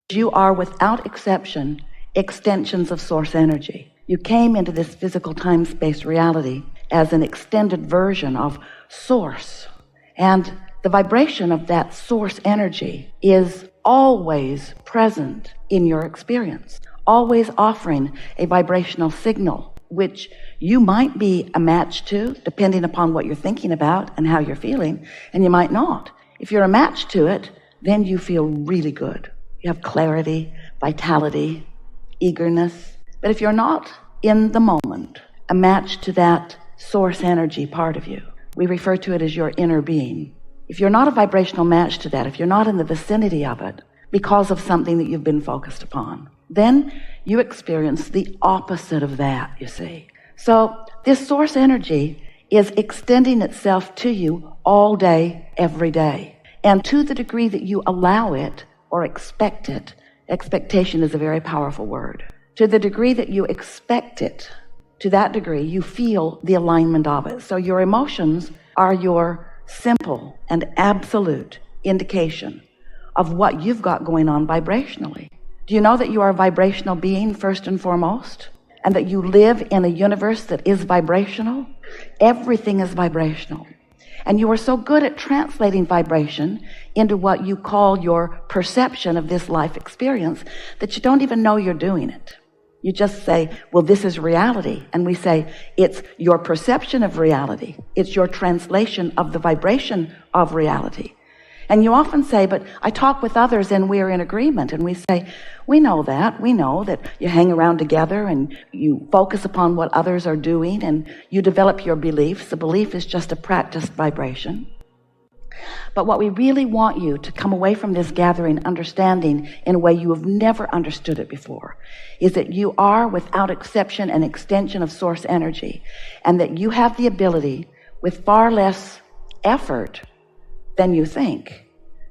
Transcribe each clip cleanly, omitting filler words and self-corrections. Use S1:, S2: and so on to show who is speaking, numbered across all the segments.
S1: You are, without exception, extensions of source energy. You came into this physical time-space reality as an extended version of source. And the vibration of that source energy is always present in your experience, always offering a vibrational signal, which you might be a match to, depending upon what you're thinking about and how you're feeling, and you might not. If you're a match to it, then you feel really good. You have clarity, vitality, eagerness. But if you're not in the moment, a match to that source energy part of you, we refer to it as your inner being. If you're not a vibrational match to that, if you're not in the vicinity of it because of something that you've been focused upon, then you experience the opposite of that, you see. So this source energy is extending itself to you all day, every day. And to the degree that you allow it or expect it, expectation is a very powerful word. To the degree that you expect it, to that degree you feel the alignment of it. So your emotions are your simple and absolute indication of what you've got going on vibrationally. Do you know that you are a vibrational being first and foremost, and that you live in a universe that is vibrational? Everything is vibrational. And you are so good at translating vibration into what you call your perception of this life experience that you don't even know you're doing it. You just say, well, this is reality. And we say, it's your perception of reality. It's your translation of the vibration of reality. And you often say, but I talk with others and we're in agreement. And we say, we know that. We know that you hang around together and you focus upon what others are doing and you develop your beliefs. The belief is just a practiced vibration. But what we really want you to come away from this gathering understanding in a way you have never understood it before is that you are, without exception, an extension of source energy, and that you have the ability, with far less effort than you think,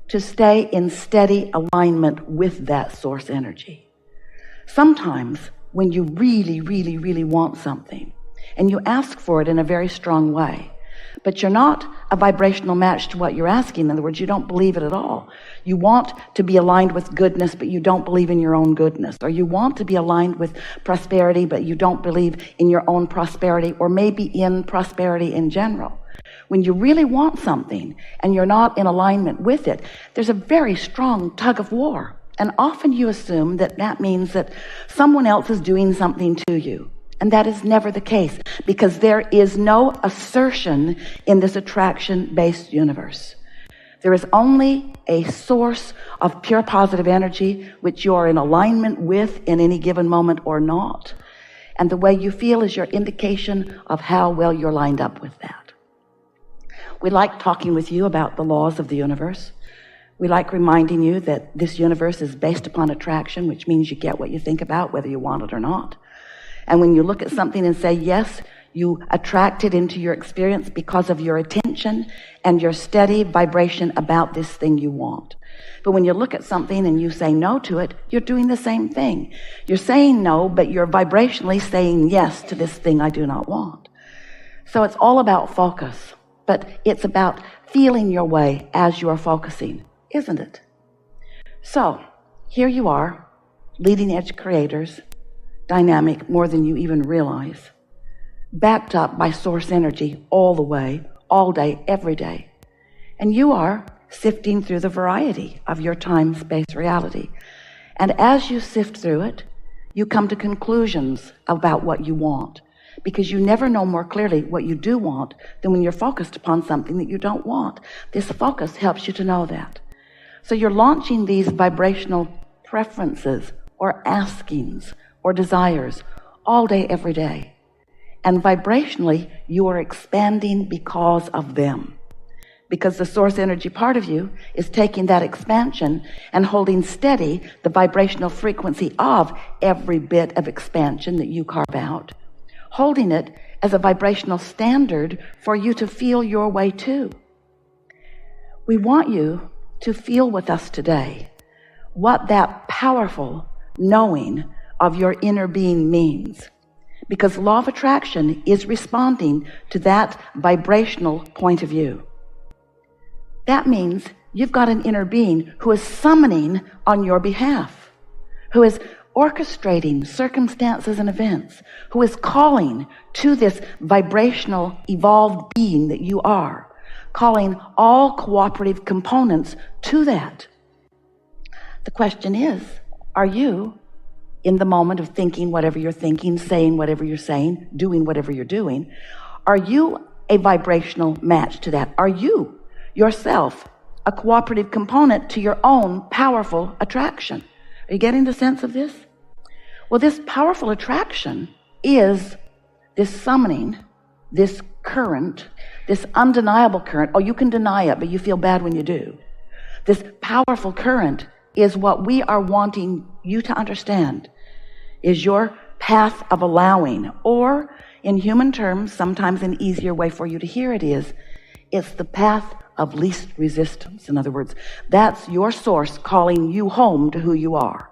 S1: to stay in steady alignment with that source energy. Sometimes when you really, really, really want something and you ask for it in a very strong way, but you're not a vibrational match to what you're asking. In other words, you don't believe it at all. You want to be aligned with goodness, but you don't believe in your own goodness. Or you want to be aligned with prosperity, but you don't believe in your own prosperity, or maybe in prosperity in general. When you really want something and you're not in alignment with it, there's a very strong tug of war. And often you assume that that means that someone else is doing something to you. And that is never the case, because there is no assertion in this attraction-based universe. There is only a source of pure positive energy which you are in alignment with in any given moment or not. And the way you feel is your indication of how well you're lined up with that. We like talking with you about the laws of the universe. We like reminding you that this universe is based upon attraction, which means you get what you think about, whether you want it or not. And when you look at something and say, yes, you attract it into your experience because of your attention and your steady vibration about this thing you want. But when you look at something and you say no to it, you're doing the same thing. You're saying no, but you're vibrationally saying yes to this thing I do not want. So it's all about focus, but it's about feeling your way as you are focusing, isn't it? So here you are, leading edge creators, dynamic more than you even realize, backed up by source energy all the way, all day, every day. And you are sifting through the variety of your time-space reality. And as you sift through it, you come to conclusions about what you want, because you never know more clearly what you do want than when you're focused upon something that you don't want. This focus helps you to know that. So you're launching these vibrational preferences or askings or desires all day, every day. And vibrationally, you are expanding because of them. Because the source energy part of you is taking that expansion and holding steady the vibrational frequency of every bit of expansion that you carve out, holding it as a vibrational standard for you to feel your way to. We want you to feel with us today what that powerful knowing of your inner being means, because law of attraction is responding to that vibrational point of view. That means you've got an inner being who is summoning on your behalf. who is orchestrating circumstances and events, who is calling to this vibrational, evolved being that you are, calling all cooperative components to that. The question is, are you, in the moment of thinking whatever you're thinking, saying whatever you're saying, doing whatever you're doing, are you a vibrational match to that? Are you yourself a cooperative component to your own powerful attraction? Are you getting the sense of this? Well, this powerful attraction is this summoning, this current, this undeniable current. Oh, you can deny it, but you feel bad when you do. This powerful current is what we are wanting you to understand is your path of allowing, or in human terms, sometimes an easier way for you to hear it is, it's the path of least resistance. In other words, that's your source calling you home to who you are,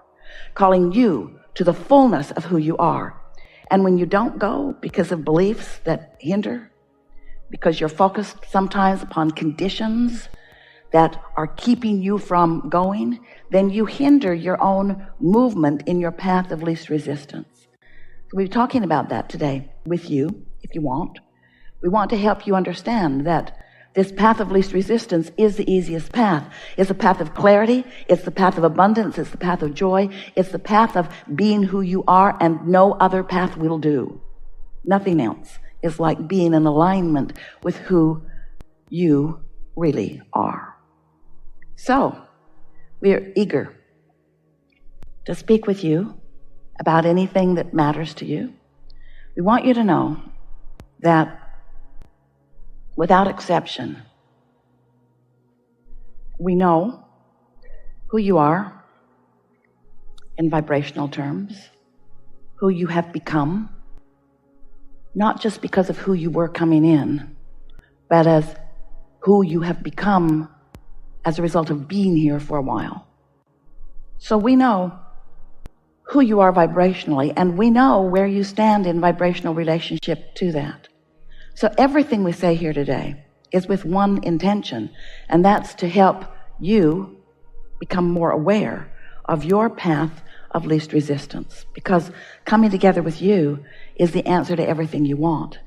S1: calling you to the fullness of who you are. And when you don't go because of beliefs that hinder, because you're focused sometimes upon conditions that are keeping you from going, then you hinder your own movement in your path of least resistance. So we're talking about that today with you, if you want. We want to help you understand that this path of least resistance is the easiest path. It's a path of clarity. It's the path of abundance. It's the path of joy. It's the path of being who you are, and no other path will do. Nothing else is like being in alignment with who you really are. So, we are eager to speak with you about anything that matters to you. We want you to know that without exception, we know who you are in vibrational terms, who you have become, not just because of who you were coming in, but as who you have become as a result of being here for a while. So we know who you are vibrationally, and we know where you stand in vibrational relationship to that. So everything we say here today is with one intention, and that's to help you become more aware of your path of least resistance, because coming together with you is the answer to everything you want.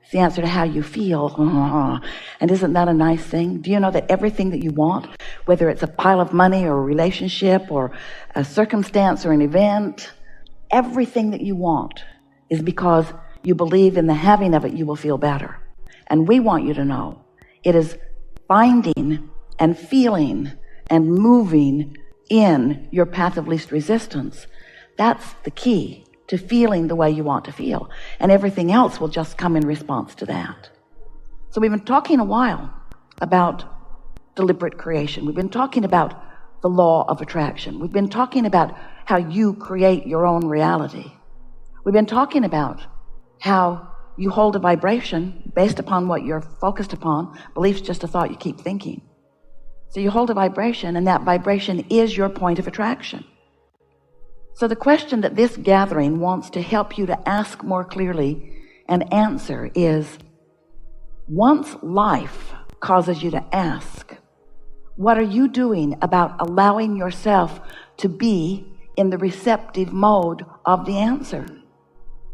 S1: It's the answer to how you feel. And isn't that a nice thing? Do you know that everything that you want, whether it's a pile of money or a relationship or a circumstance or an event, everything that you want is because you believe in the having of it, you will feel better. And we want you to know it is finding and feeling and moving in your path of least resistance. That's the key to feeling the way you want to feel. And everything else will just come in response to that. So we've been talking a while about deliberate creation. We've been talking about the law of attraction. We've been talking about how you create your own reality. We've been talking about how you hold a vibration based upon what you're focused upon. Belief's just a thought you keep thinking. So you hold a vibration, and that vibration is your point of attraction. So the question that this gathering wants to help you to ask more clearly and answer is, once life causes you to ask, what are you doing about allowing yourself to be in the receptive mode of the answer?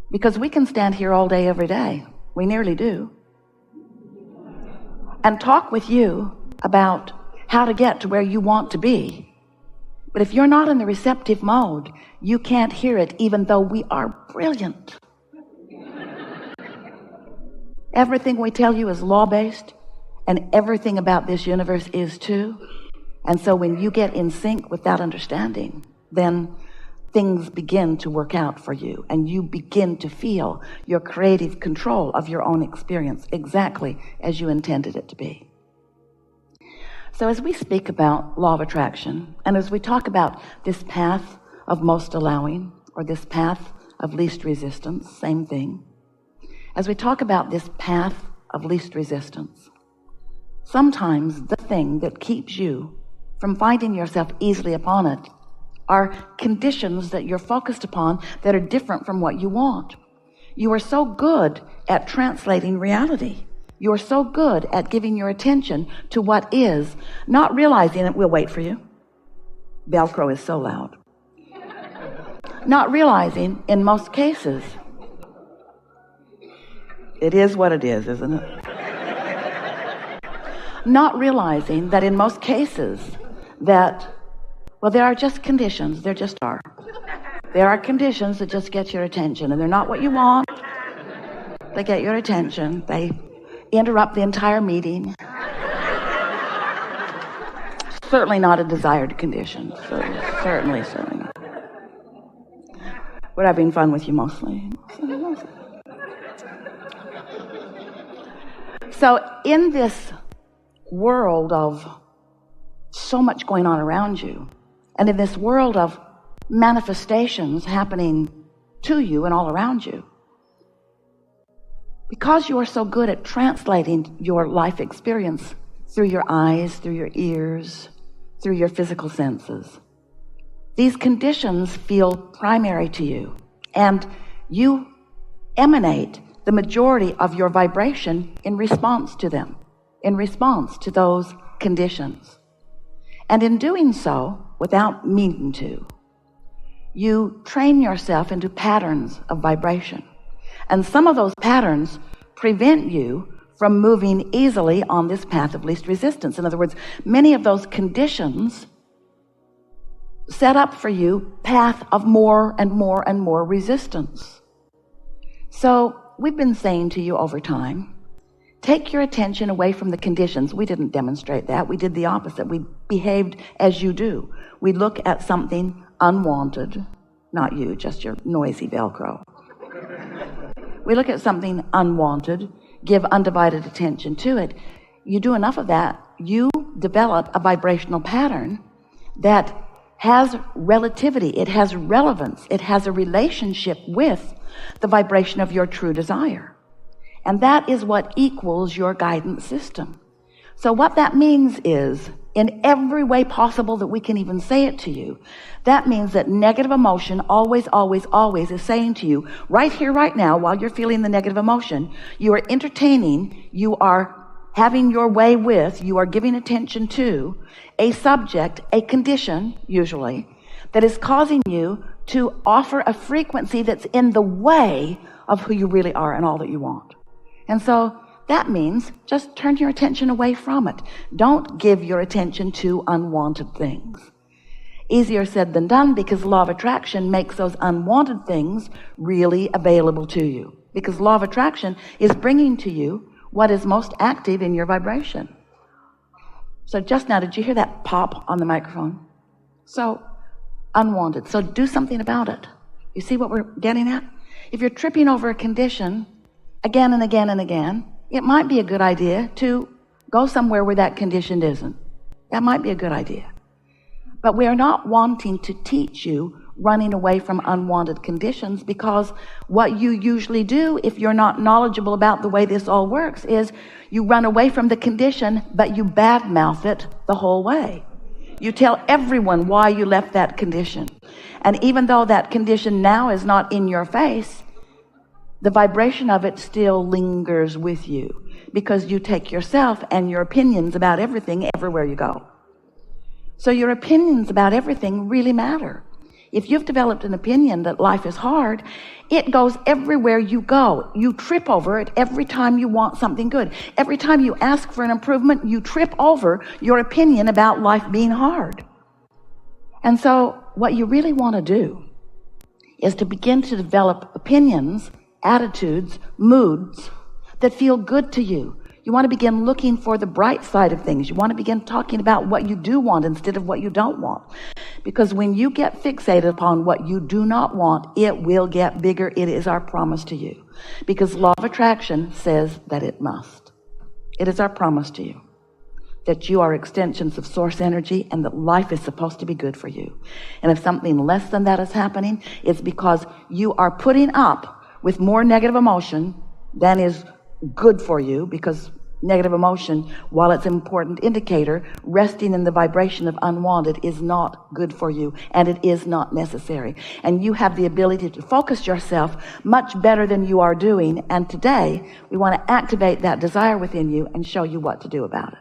S1: Because we can stand here all day, every day. We nearly do. And talk with you about how to get to where you want to be. But if you're not in the receptive mode, you can't hear it, even though we are brilliant. Everything we tell you is law-based, and everything about this universe is too. And so when you get in sync with that understanding, then things begin to work out for you, and you begin to feel your creative control of your own experience exactly as you intended it to be. So as we speak about law of attraction, and as we talk about this path of most allowing, or this path of least resistance, same thing, as we talk about this path of least resistance, sometimes the thing that keeps you from finding yourself easily upon it are conditions that you're focused upon that are different from what you want. You are so good at translating reality. You are so good at giving your attention to what is, not realizing it will wait for you. Velcro is so loud. Not realizing in most cases, it is what it is, isn't it? Not realizing that in most cases that, well, there are just conditions. There just are. There are conditions that just get your attention, and they're not what you want. They get your attention. They interrupt the entire meeting. Certainly not a desired condition. Certainly not. We're having fun with you mostly. So in this world of so much going on around you, and in this world of manifestations happening to you and all around you, because you are so good at translating your life experience through your eyes, through your ears, through your physical senses, these conditions feel primary to you, and you emanate the majority of your vibration in response to them, in response to those conditions. And in doing so, without meaning to, you train yourself into patterns of vibration. And some of those patterns prevent you from moving easily on this path of least resistance. In other words, many of those conditions set up for you path of more and more and more resistance. So we've been saying to you over time, take your attention away from the conditions. We didn't demonstrate that. We did the opposite. We behaved as you do. We look at something unwanted, not you, just your noisy Velcro. We look at something unwanted, give undivided attention to it. You do enough of that, you develop a vibrational pattern that has relativity, it has relevance, it has a relationship with the vibration of your true desire. And that is what equals your guidance system. So what that means is, in every way possible that we can even say it to you, that means that negative emotion always is saying to you, right here, right now, while you're feeling the negative emotion, you are entertaining, you are having your way with, you are giving attention to a subject, a condition, usually, that is causing you to offer a frequency that's in the way of who you really are and all that you want. And so that means just turn your attention away from it. Don't give your attention to unwanted things. Easier said than done, because the law of attraction makes those unwanted things really available to you. Because law of attraction is bringing to you what is most active in your vibration. So just now, did you hear that pop on the microphone? So unwanted. So do something about it. You see what we're getting at? If you're tripping over a condition again and again and again, it might be a good idea to go somewhere where that condition isn't. That might be a good idea. But we are not wanting to teach you running away from unwanted conditions, because what you usually do, if you're not knowledgeable about the way this all works, is you run away from the condition, but you badmouth it the whole way. You tell everyone why you left that condition. And even though that condition now is not in your face, the vibration of it still lingers with you, because you take yourself and your opinions about everything everywhere you go. So your opinions about everything really matter. If you've developed an opinion that life is hard, it goes everywhere you go. You trip over it every time you want something good. Every time you ask for an improvement, you trip over your opinion about life being hard. And so what you really want to do is to begin to develop opinions, attitudes, moods that feel good to you. You want to begin looking for the bright side of things. You want to begin talking about what you do want instead of what you don't want. Because when you get fixated upon what you do not want, it will get bigger. It is our promise to you. Because law of attraction says that it must. It is our promise to you that you are extensions of source energy and that life is supposed to be good for you. And if something less than that is happening, it's because you are putting up with more negative emotion than is good for you, because negative emotion, while it's an important indicator, resting in the vibration of unwanted is not good for you, and it is not necessary. And you have the ability to focus yourself much better than you are doing. And today we want to activate that desire within you and show you what to do about it.